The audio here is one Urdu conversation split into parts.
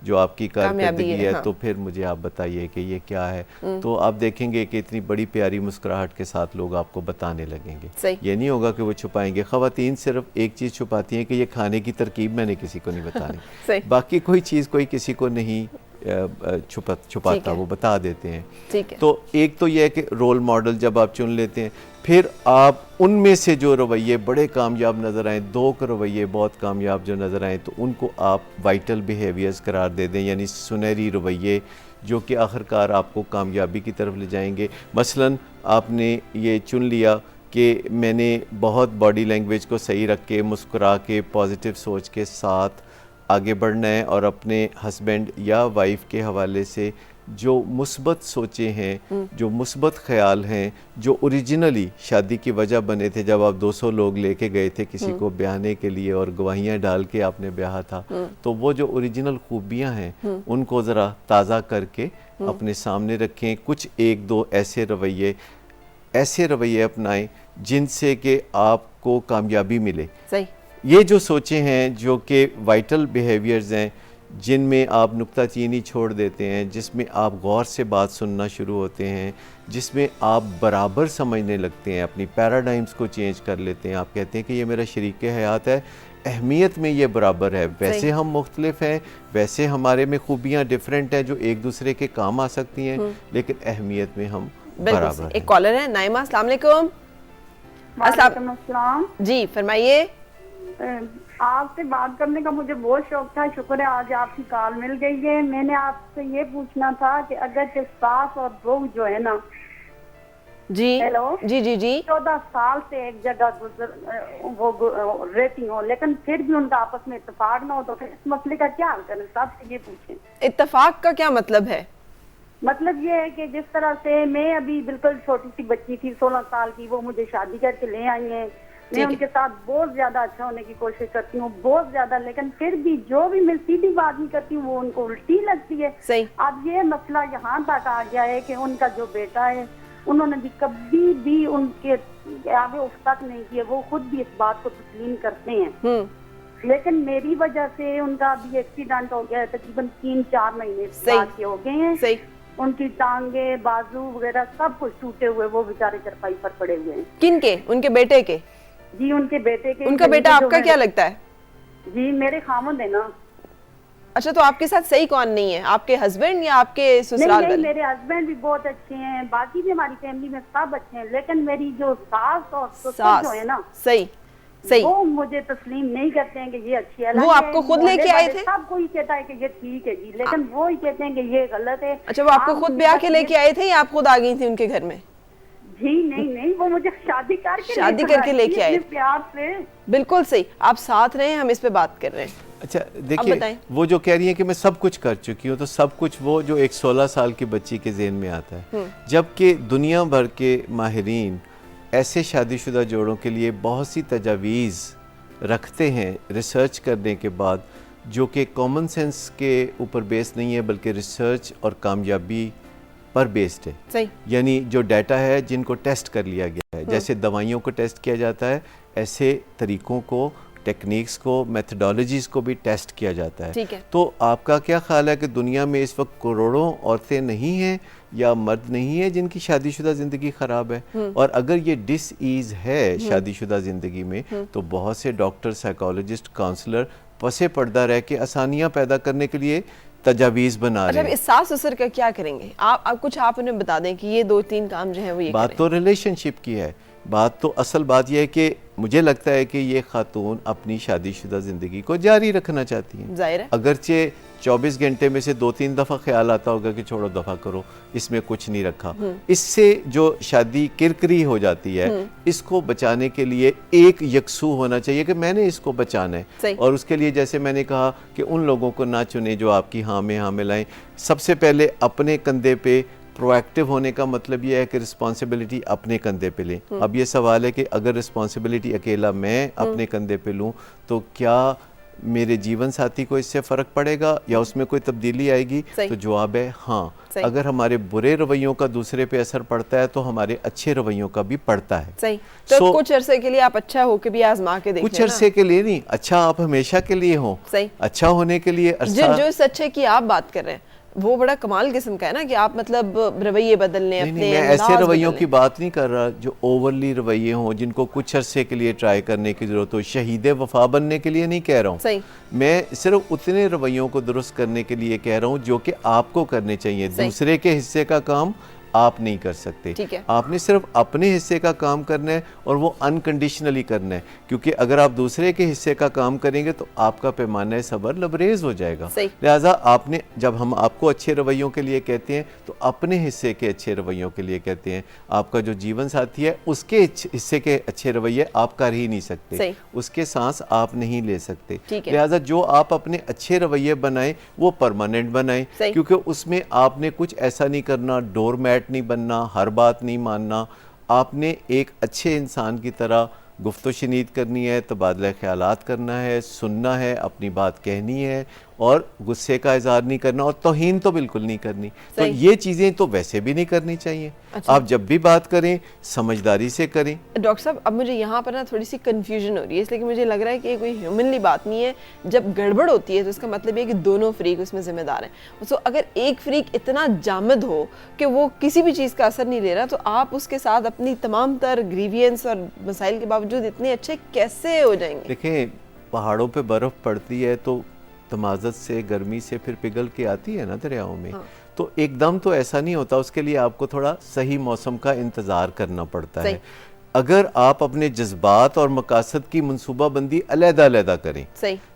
جو آپ کی کارکردگی ہے تو پھر مجھے آپ بتائیے کہ یہ کیا ہے. تو آپ دیکھیں گے کہ اتنی بڑی پیاری مسکراہٹ کے ساتھ لوگ آپ کو بتانے لگیں گے. یہ نہیں ہوگا کہ وہ چھپائیں گے. خواتین صرف ایک چیز چھپاتی ہیں کہ یہ کھانے کی ترکیب میں نے کسی کو نہیں بتانی, باقی کوئی چیز کوئی کسی کو نہیں چھپاتا, وہ بتا دیتے ہیں. تو ایک تو یہ ہے کہ رول ماڈل جب آپ چن لیتے ہیں, پھر آپ ان میں سے جو رویے بڑے کامیاب نظر آئیں, 2 رویے بہت کامیاب جو نظر آئیں, تو ان کو آپ وائٹل بیہیویئرز قرار دے دیں, یعنی سنہری رویے جو کہ آخرکار آپ کو کامیابی کی طرف لے جائیں گے. مثلاً آپ نے یہ چن لیا کہ میں نے بہت باڈی لینگویج کو صحیح رکھ کے, مسکرا کے, پازیٹیو سوچ کے ساتھ آگے بڑھنا ہے, اور اپنے ہسبینڈ یا وائف کے حوالے سے جو مثبت سوچیں ہیں, جو مثبت خیال ہیں, جو اوریجنلی شادی کی وجہ بنے تھے جب آپ 200 لوگ لے کے گئے تھے کسی کو بیاہنے کے لیے اور گواہیاں ڈال کے آپ نے بیاہا تھا, تو وہ جو اوریجنل خوبیاں ہیں ان کو ذرا تازہ کر کے اپنے سامنے رکھیں. کچھ 1-2 ایسے رویے اپنائیں جن سے کہ آپ کو کامیابی ملے. یہ جو سوچیں ہیں جو کہ وائٹل بیہیویئرز ہیں, جن میں آپ نکتہ چینی چھوڑ دیتے ہیں, جس میں آپ غور سے بات سننا شروع ہوتے ہیں, جس میں آپ برابر سمجھنے لگتے ہیں, اپنی پیراڈائمز کو چینج کر لیتے ہیں. آپ کہتے ہیں کہ یہ میرا شریک حیات ہے, اہمیت میں یہ برابر ہے. ویسے ہم مختلف ہیں, ویسے ہمارے میں خوبیاں ڈیفرنٹ ہیں جو ایک دوسرے کے کام آ سکتی ہیں, لیکن اہمیت میں ہم برابر ہیں. ایک کالر ہے نائمہ, السلام علیکم. وعلیکم السلام. جی فرمائیے. آپ سے بات کرنے کا مجھے بہت شوق تھا, شکر ہے آج آپ کی کال مل گئی ہے. میں نے آپ سے یہ پوچھنا تھا کہ اگر ساس اور بہو جو ہے نا, جی ہیلو, جی جی جی 14 سال سے ایک جگہ وہ رہتی ہوں, لیکن پھر بھی ان کا آپس میں اتفاق نہ ہو, تو پھر اس مسئلے کا کیا حل کریں؟ صاحب سے یہ پوچھیں. اتفاق کا کیا مطلب ہے؟ مطلب یہ ہے کہ جس طرح سے میں ابھی بالکل چھوٹی سی بچی تھی 16 سال کی, وہ مجھے شادی کر کے لے آئی ہیں, میں ان کے ساتھ بہت زیادہ اچھا ہونے کی کوشش کرتی ہوں, بہت زیادہ, لیکن پھر بھی جو بھی میں سیدھی بات نہیں کرتی ہوں وہ ان کو الٹی لگتی ہے. اب یہ مسئلہ یہاں تک آ گیا ہے کہ ان کا جو بیٹا ہے, انہوں نے بھی کبھی بھی ان کے آگے اف تک نہیں کیا, وہ خود بھی اس بات کو تسلیم کرتے ہیں, لیکن میری وجہ سے ان کا بھی ایکسیڈنٹ ہو گیا ہے, تقریباً 3-4 مہینے بعد کے ہو گئے ہیں. ان کی ٹانگیں, بازو وغیرہ سب کچھ ٹوٹے ہوئے, وہ بیچارے چرپائی پر پڑے ہوئے ہیں. کن کے؟ ان کے بیٹے کے؟ جی ان کے بیٹے کے. ان کا بیٹا آپ کا کیا لگتا ہے؟ جی میرے خامند ہے نا. اچھا, تو آپ کے ساتھ صحیح کون نہیں ہے, آپ کے ہسبینڈ یا آپ کے سسرال والے؟ نہیں, میرے ہسبینڈ بھی بہت اچھے ہیں, باقی بھی ہماری فیملی میں سب اچھے ہیں, لیکن میری جو ساس اور سسر جو ہے نا, وہ مجھے تسلیم نہیں کرتے ہیں کہ یہ اچھی ہے. وہ آپ کو خود لے کے آئے تھے؟ سب کوئی کہتا ہے کہ یہ ٹھیک ہے جی, لیکن وہ ہی کہتے ہیں کہ یہ غلط ہے. اچھا, وہ آپ کو خود بیاہ کے لے کے آئے تھے یا آپ خود آ گئی تھی ان کے گھر میں؟ جی نہیں, وہ مجھے شادی کر کے لے کے آئے پیار سے. بالکل صحیح, آپ ساتھ رہے ہیں, ہم اس پہ بات کر رہے ہیں. اچھا دیکھیے, وہ جو کہہ رہی ہیں کہ میں سب کچھ کر چکی ہوں, تو سب کچھ وہ جو ایک 16 سال کی بچی کے ذہن میں آتا ہے, جبکہ دنیا بھر کے ماہرین ایسے شادی شدہ جوڑوں کے لیے بہت سی تجاویز رکھتے ہیں ریسرچ کرنے کے بعد, جو کہ کامن سینس کے اوپر بیس نہیں ہے بلکہ ریسرچ اور کامیابی پر بیسڈ ہے. یعنی جو ڈیٹا ہے جن کو ٹیسٹ کر لیا گیا ہے, جیسے دوائیوں کو ٹیسٹ کیا جاتا ہے, ایسے طریقوں کو, ٹیکنیکس کو, میتھڈالوجیز کو بھی ٹیسٹ کیا جاتا ہے. تو آپ کا کیا خیال ہے کہ دنیا میں اس وقت کروڑوں عورتیں نہیں ہیں یا مرد نہیں ہیں جن کی شادی شدہ زندگی خراب ہے؟ اور اگر یہ ڈس ایز ہے شادی شدہ زندگی میں, تو بہت سے ڈاکٹر, سائیکالوجسٹ, کاؤنسلر پسے پردہ رہ کے آسانیاں پیدا کرنے کے لیے تجاویز بنا رہے ہیں. اچھا, اس ساس سسر کا کیا کریں گے آپ کچھ آپ انہیں بتا دیں کہ یہ 2-3 کام جو ہیں وہ یہ کریں. بات تو ریلیشن شپ کی ہے, بات تو اصل بات یہ ہے کہ مجھے لگتا ہے کہ یہ خاتون اپنی شادی شدہ زندگی کو جاری رکھنا چاہتی ہیں. ظاہر ہے, اگرچہ 24 گھنٹے میں سے 2-3 دفعہ خیال آتا ہوگا کہ چھوڑو دفعہ کرو, اس میں کچھ نہیں رکھا. اس سے جو شادی کرکری ہو جاتی ہے, اس کو بچانے کے لیے ایک یکسو ہونا چاہیے کہ میں نے اس کو بچانا ہے. اور اس کے لیے جیسے میں نے کہا کہ ان لوگوں کو نہ چنیں جو آپ کی ہاں میں ہاں ملائیں. سب سے پہلے اپنے کندھے پہ پرو ایکٹیو ہونے کا مطلب یہ ہے کہ رسپانسبلٹی اپنے کندھے پہ لیں. اب یہ سوال ہے کہ اگر رسپانسبلٹی اکیلا میں اپنے کندھے پہ لوں تو کیا میرے جیون ساتھی کو اس سے فرق پڑے گا یا اس میں کوئی تبدیلی آئے گی؟ تو جواب ہے ہاں. اگر ہمارے برے رویوں کا دوسرے پہ اثر پڑتا ہے تو ہمارے اچھے رویوں کا بھی پڑتا ہے. صحیح. تو کچھ عرصے کے لیے آپ اچھا ہو کے بھی آزما کے دیکھیں. کچھ عرصے کے لیے نہیں, اچھا آپ ہمیشہ کے لیے ہوں. صحیح. اچھا ہونے کے لیے جو اس اچھے کی آپ بات کر رہے ہیں وہ بڑا کمال قسم کا ہے نا کہ آپ مطلب رویے بدل لیں اپنے. میں ایسے رویوں کی بات نہیں کر رہا جو اوورلی رویے ہوں, جن کو کچھ عرصے کے لیے ٹرائی کرنے کی ضرورت ہو. شہید وفا بننے کے لیے نہیں کہہ رہا ہوں. صحیح. میں صرف اتنے رویوں کو درست کرنے کے لیے کہہ رہا ہوں جو کہ آپ کو کرنے چاہیے. دوسرے کے حصے کا کام آپ نہیں کر سکتے. آپ نے صرف اپنے حصے کا کام کرنا ہے اور وہ انکنڈیشنلی کرنا ہے, کیونکہ اگر آپ دوسرے کے حصے کا کام کریں گے تو آپ کا پیمانہ صبر لبریز ہو جائے گا. لہٰذا آپ نے, جب ہم آپ کو اچھے رویوں کے لیے کہتے ہیں تو اپنے حصے کے اچھے رویوں کے لیے کہتے ہیں. آپ کا جو جیون ساتھی ہے اس کے حصے کے اچھے رویے آپ کر ہی نہیں سکتے, اس کے سانس آپ نہیں لے سکتے. لہٰذا جو آپ اپنے اچھے رویے بنائیں وہ پرماننٹ بنائیں, کیونکہ اس میں آپ نے کچھ ایسا نہیں کرنا, ڈور میٹ نہیں بننا, ہر بات نہیں ماننا. آپ نے ایک اچھے انسان کی طرح گفت و شنید کرنی ہے, تبادلہ خیالات کرنا ہے, سننا ہے, اپنی بات کہنی ہے اور غصے کا اظہار نہیں کرنا, اور توہین تو بالکل نہیں کرنی. تو یہ چیزیں تو ویسے بھی نہیں کرنی چاہیے. آپ جب بھی بات کریں سمجھداری سے کریں. ڈاکٹر صاحب اب مجھے یہاں پر نا تھوڑی سی کنفیوژن ہو رہی ہے, اس لیے کہ مجھے لگ رہا ہے کہ یہ کوئی ہیومنلی بات نہیں ہے. جب گڑبڑ ہوتی ہے تو اس کا مطلب یہ کہ دونوں فریق اس میں ذمہ دار ہیں. سو اگر ایک فریق اتنا جامد ہو کہ وہ کسی بھی چیز کا اثر نہیں لے رہا, تو آپ اس کے ساتھ اپنی تمام تر گریوینس اور مسائل کے باوجود اتنے اچھے کیسے ہو جائیں گے؟ دیکھیں, پہاڑوں پہ برف پڑتی ہے تو تمازت سے, گرمی سے پھر پگھل کے آتی ہے نا دریاؤں میں. تو ایک دم تو ایسا نہیں ہوتا, اس کے لیے آپ کو تھوڑا صحیح موسم کا انتظار کرنا پڑتا ہے. اگر آپ اپنے جذبات اور مقاصد کی منصوبہ بندی علیحدہ علیحدہ کریں,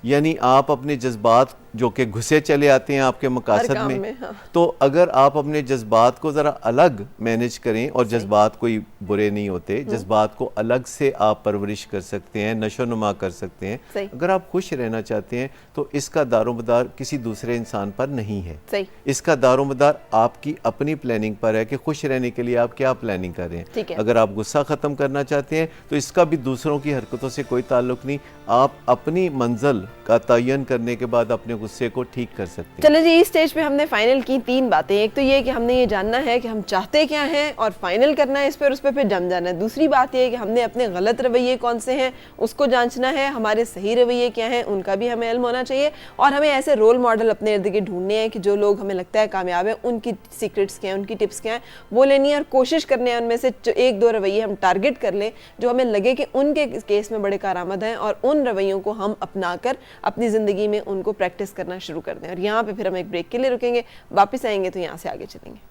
یعنی آپ اپنے جذبات جو کہ گھسے چلے آتے ہیں آپ کے مقاصد میں, تو اگر آپ اپنے جذبات کو ذرا الگ مینج کریں, اور جذبات کوئی برے نہیں ہوتے, جذبات کو الگ سے آپ پرورش کر سکتے ہیں, نشو نما کر سکتے ہیں. اگر آپ خوش رہنا چاہتے ہیں تو اس کا دار و مدار کسی دوسرے انسان پر نہیں ہے, اس کا دار و مدار آپ کی اپنی پلاننگ پر ہے کہ خوش رہنے کے لیے آپ کیا پلاننگ کر رہے ہیں. اگر آپ غصہ ختم کرنا چاہتے ہیں تو اس کا بھی دوسروں کی حرکتوں سے کوئی تعلق نہیں, آپ اپنی منزل کا تعین کرنے کے بعد اپنے غصے کو ٹھیک کر سکتے ہیں. چلیں جی, اس سٹیج پہ ہم نے فائنل کی 3 باتیں. ایک تو یہ کہ ہم نے یہ جاننا ہے کہ ہم چاہتے کیا ہیں اور فائنل کرنا ہے اس پر, اس پہ پھر جم جانا ہے. دوسری بات یہ ہے کہ ہم نے اپنے غلط رویے کون سے ہیں اس کو جانچنا ہے, ہمارے صحیح رویے کیا ہیں ان کا بھی ہمیں علم ہونا چاہیے, اور ہمیں ایسے رول ماڈل اپنے ارد گرد ڈھونڈنے ہیں کہ جو لوگ ہمیں لگتا ہے کامیاب ہیں, ان کی سیکرٹس کیا ہیں, ان کی ٹپس کیا ہیں, وہ لینی ہے, اور کوشش کرنے ہیں ان میں سے 1-2 رویے ہم ٹارگٹ کر لیں جو ہمیں لگے کہ ان کے کیس میں بڑے کارآمد ہیں, اور ان رویوں کو ہم اپنا کر اپنی زندگی میں ان کو پریکٹس کرنا شروع کر دیں. اور یہاں پہ پھر ہم ایک بریک کے لیے رکیں گے, واپس آئیں گے تو یہاں سے آگے چلیں گے.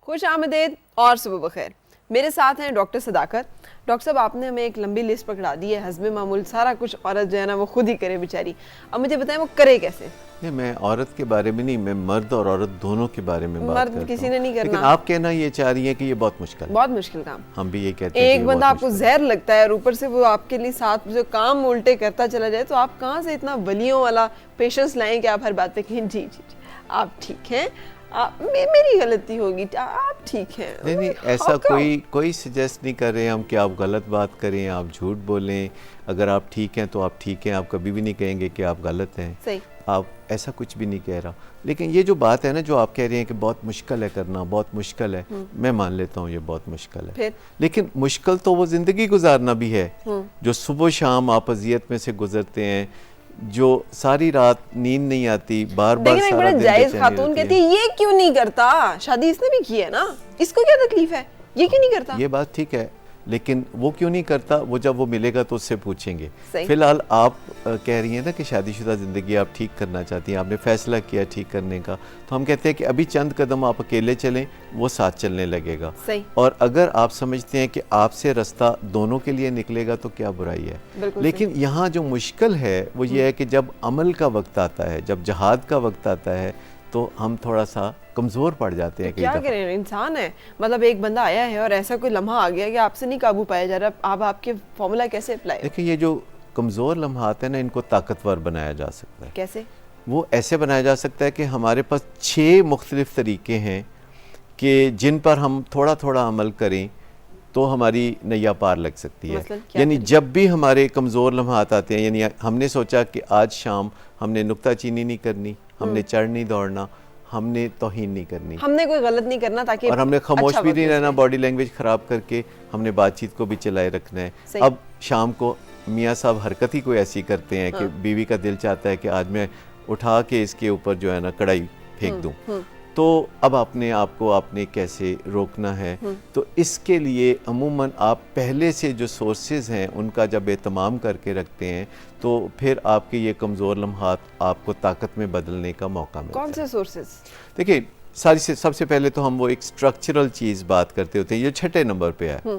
خوش آمدید اور صبح بخیر. میرے ساتھ ہیں ڈاکٹر صداقت. ڈاکٹر صاحب, آپ نے ہمیں ایک لمبی لسٹ پکڑا دی ہے, حسب معمول سارا کچھ عورت جو ہے نا وہ خود ہی کرے بیچاری. اب مجھے بتائیں وہ کرے کیسے؟ میں عورت کے بارے میں نہیں, میں مرد اور عورت دونوں کے بارے میں بات کرتا ہوں. مرد کسی نے نہیں کرنا, لیکن آپ کہنا یہ چاہ رہی ہیں کہ یہ بہت مشکل, بہت مشکل کام. ہم بھی یہ کہتے ہیں ایک بندہ آپ کو زہر لگتا ہے اور اوپر سے وہ آپ کے لیے ساتھ جو کام الٹے کرتا چلا جائے, تو آپ کہاں سے اتنا ولیوں والا پیشنس لائیں کہ آپ ہر بات پہ کہیں جی جی جی آپ ٹھیک ہیں, میری غلطی ہوگی, آپ ٹھیک ہیں. نہیں, ایسا کوئی سجیسٹ نہیں کر رہے ہم کہ آپ غلط بات کریں, آپ جھوٹ بولیں. اگر آپ ٹھیک ہیں تو آپ ٹھیک ہیں, آپ کبھی بھی نہیں کہیں گے کہ آپ غلط ہیں. آپ ایسا کچھ بھی نہیں کہہ رہا. لیکن یہ جو بات ہے نا جو آپ کہہ رہے ہیں کہ بہت مشکل ہے کرنا, بہت مشکل ہے, میں مان لیتا ہوں یہ بہت مشکل ہے. لیکن مشکل تو وہ زندگی گزارنا بھی ہے جو صبح و شام آپ اذیت میں سے گزرتے ہیں, جو ساری رات نیند نہیں آتی, بار بار لیکن ایک بڑا جائز خاتون کہتی ہے یہ کیوں نہیں کرتا, شادی اس نے بھی کی ہے نا, اس کو کیا تکلیف ہے, یہ کیوں نہیں کرتا. یہ بات ٹھیک ہے, لیکن وہ کیوں نہیں کرتا؟ وہ جب وہ ملے گا تو اس سے پوچھیں گے. فی الحال آپ کہہ رہی ہیں نا کہ شادی شدہ زندگی آپ ٹھیک کرنا چاہتی ہیں, آپ نے فیصلہ کیا ٹھیک کرنے کا, تو ہم کہتے ہیں کہ ابھی چند قدم آپ اکیلے چلیں, وہ ساتھ چلنے لگے گا. اور اگر آپ سمجھتے ہیں کہ آپ سے رستہ دونوں کے لیے نکلے گا تو کیا برائی ہے. لیکن یہاں جو مشکل ہے وہ یہ ہے کہ جب عمل کا وقت آتا ہے, جب جہاد کا وقت آتا ہے, تو ہم تھوڑا سا کمزور پڑ جاتے ہیں. کیا کریں, انسان ہے, مطلب ایک بندہ آیا ہے اور ایسا کوئی لمحہ آ گیا کہ آپ سے نہیں قابو پایا جا رہا, آپ کے فارمولہ کیسے اپلائی؟ دیکھیں یہ جو کمزور لمحات ہیں نا, ان کو طاقتور بنایا جا سکتا ہے. کیسے؟ وہ ایسے بنایا جا سکتا ہے کہ ہمارے پاس 6 مختلف طریقے ہیں کہ جن پر ہم تھوڑا تھوڑا عمل کریں تو ہماری نیا پار لگ سکتی ہے. یعنی جب بھی ہمارے کمزور لمحات آتے ہیں, یعنی ہم نے سوچا کہ آج شام ہم نے نکتہ چینی نہیں کرنی, ہم نے چڑھ نہیں دوڑنا, ہم نے توہین نہیں کرنی, ہم نے کوئی غلط نہیں کرنا, تاکہ اور ہم نے خاموش بھی نہیں رہنا, باڈی لینگویج خراب کر کے ہم نے بات چیت کو بھی چلائے رکھنا ہے. اب شام کو میاں صاحب حرکت ہی کوئی ایسی کرتے ہیں کہ بیوی کا دل چاہتا ہے کہ آج میں اٹھا کے اس کے اوپر جو ہے نا کڑھائی پھینک دوں, تو اب اپنے آپ کو آپ نے کیسے روکنا ہے. تو اس کے لیے عموماً آپ پہلے سے جو سورسز ہیں ان کا جب اہتمام کر کے رکھتے ہیں تو پھر آپ کے یہ کمزور لمحات آپ کو طاقت میں بدلنے کا موقع ملتا ہے. کون سے سورسز؟ دیکھیں سب سے پہلے تو ہم وہ ایک سٹرکچرل چیز بات کرتے ہوتے ہیں, یہ 6 نمبر پہ ہے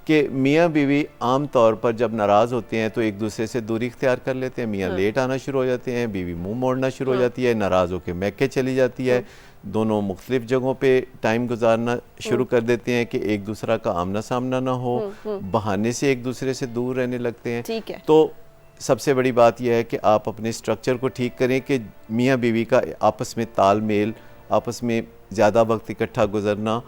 کہ میاں بیوی عام طور پر جب ناراض ہوتے ہیں تو ایک دوسرے سے دوری اختیار کر لیتے ہیں. میاں لیٹ آنا شروع ہو جاتے ہیں, بیوی منہ موڑنا شروع ہو جاتی ہے, ناراض ہو کے میکے چلی جاتی ہے, دونوں مختلف جگہوں پہ ٹائم گزارنا شروع کر دیتے ہیں کہ ایک دوسرا کا آمنا سامنا نہ ہو, بہانے سے ایک دوسرے سے دور رہنے لگتے ہیں. تو سب سے بڑی بات یہ ہے کہ آپ اپنے سٹرکچر کو ٹھیک کریں کہ میاں بیوی کا آپس میں تال میل, آپس میں زیادہ وقت اکٹھا گزرنا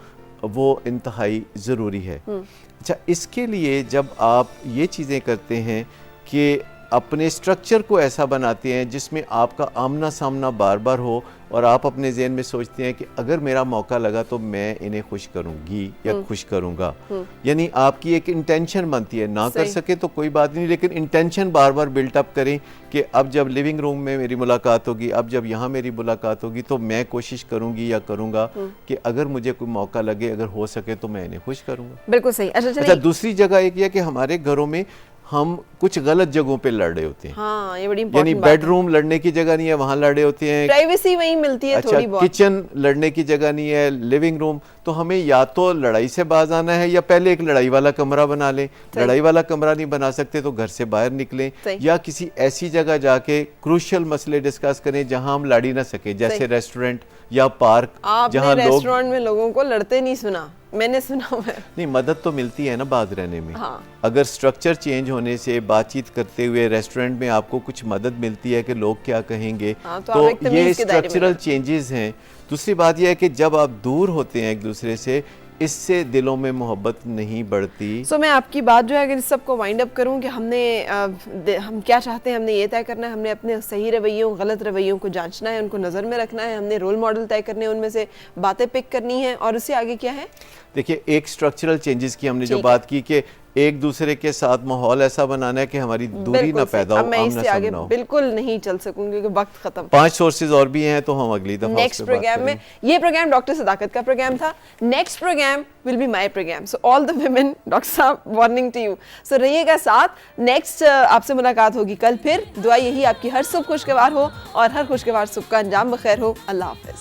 وہ انتہائی ضروری ہے. اچھا, اس کے لیے جب آپ یہ چیزیں کرتے ہیں کہ اپنے سٹرکچر کو ایسا بناتے ہیں جس میں آپ کا آمنا سامنا بار بار ہو, اور آپ اپنے ذہن میں سوچتے ہیں کہ اگر میرا موقع لگا تو میں انہیں خوش کروں گی یا خوش کروں گا. یعنی آپ کی ایک انٹینشن بنتی ہے, نہ کر سکے تو کوئی بات نہیں, لیکن انٹینشن بار بار بلٹ اپ کریں کہ اب جب لیونگ روم میں میری ملاقات ہوگی, اب جب یہاں میری ملاقات ہوگی, تو میں کوشش کروں گی یا کروں گا کہ اگر مجھے کوئی موقع لگے, اگر ہو سکے تو میں انہیں خوش کروں گا. بالکل صحیح. اچھا, دوسری جگہ ایک یہ کہ ہمارے گھروں میں ہم کچھ غلط جگہوں پہ لڑ رہے ہوتے ہیں. ہاں, یہ بڑی یعنی بیڈ روم لڑنے کی جگہ نہیں ہے, وہاں لڑے ہوتے ہیں, پرائیویسی وہیں ملتی ہے تھوڑی بہت. کچن لڑنے کی جگہ نہیں ہے, لیونگ روم. تو ہمیں یا تو لڑائی سے باز آنا ہے, یا پہلے ایک لڑائی والا کمرہ بنا لیں. لڑائی والا کمرہ نہیں بنا سکتے تو گھر سے باہر نکلیں, یا کسی ایسی جگہ جا کے کروشل مسئلے ڈسکس کریں جہاں ہم لڑ ہی نہ سکیں, جیسے ریسٹورنٹ یا پارک. آپ نے ریسٹورنٹ میں لوگوں کو لڑتے نہیں سنا, میں نے سنا ہے. نہیں, مدد تو ملتی ہے نا باز رہنے میں. اگر سٹرکچر چینج ہونے سے, بات چیت کرتے ہوئے ریسٹورنٹ میں آپ کو کچھ مدد ملتی ہے کہ لوگ کیا کہیں گے, تو یہ سٹرکچرل چینجز ہیں. دوسری بات یہ ہے کہ جب آپ دور ہوتے ہیں ایک دوسرے سے, اس سے دلوں میں محبت نہیں بڑھتی. میں آپ کی بات جو ہے اگر اس سب کو وائنڈ اپ کروں کہ ہم کیا چاہتے ہیں, ہم نے یہ طے کرنا ہے, ہم نے اپنے صحیح رویوں غلط رویوں کو جانچنا ہے, ان کو نظر میں رکھنا ہے, ہم نے رول ماڈل طے کرنے ہیں, ان میں سے باتیں پک کرنی ہیں, اور اس سے آگے کیا ہے؟ دیکھیے, ایک سٹرکچرل چینجز کی ہم نے جو بات کی کہ ایک دوسرے کے ساتھ ماحول ایسا بنانا ہے کہ ہماری دوری نہ پیدا ہو, میں اس سے آگے بالکل نہیں چل سکوں کیونکہ وقت ختم. 5 سورسز اور بھی ہیں, تو ہم اگلی دفعہ نیکسٹ پروگرام میں. یہ پروگرام ڈاکٹر صداقت کا پروگرام تھا. Next program will be my program. So all the women, doctor صاحب وارننگ ٹو یو. سو رہیے گا ساتھ. نیکسٹ آپ سے ملاقات ہوگی کل پھر. دعا یہی آپ کی ہر صبح خوشگوار ہو, اور ہر خوشگوار صبح کا انجام بخیر ہو. اللہ حافظ.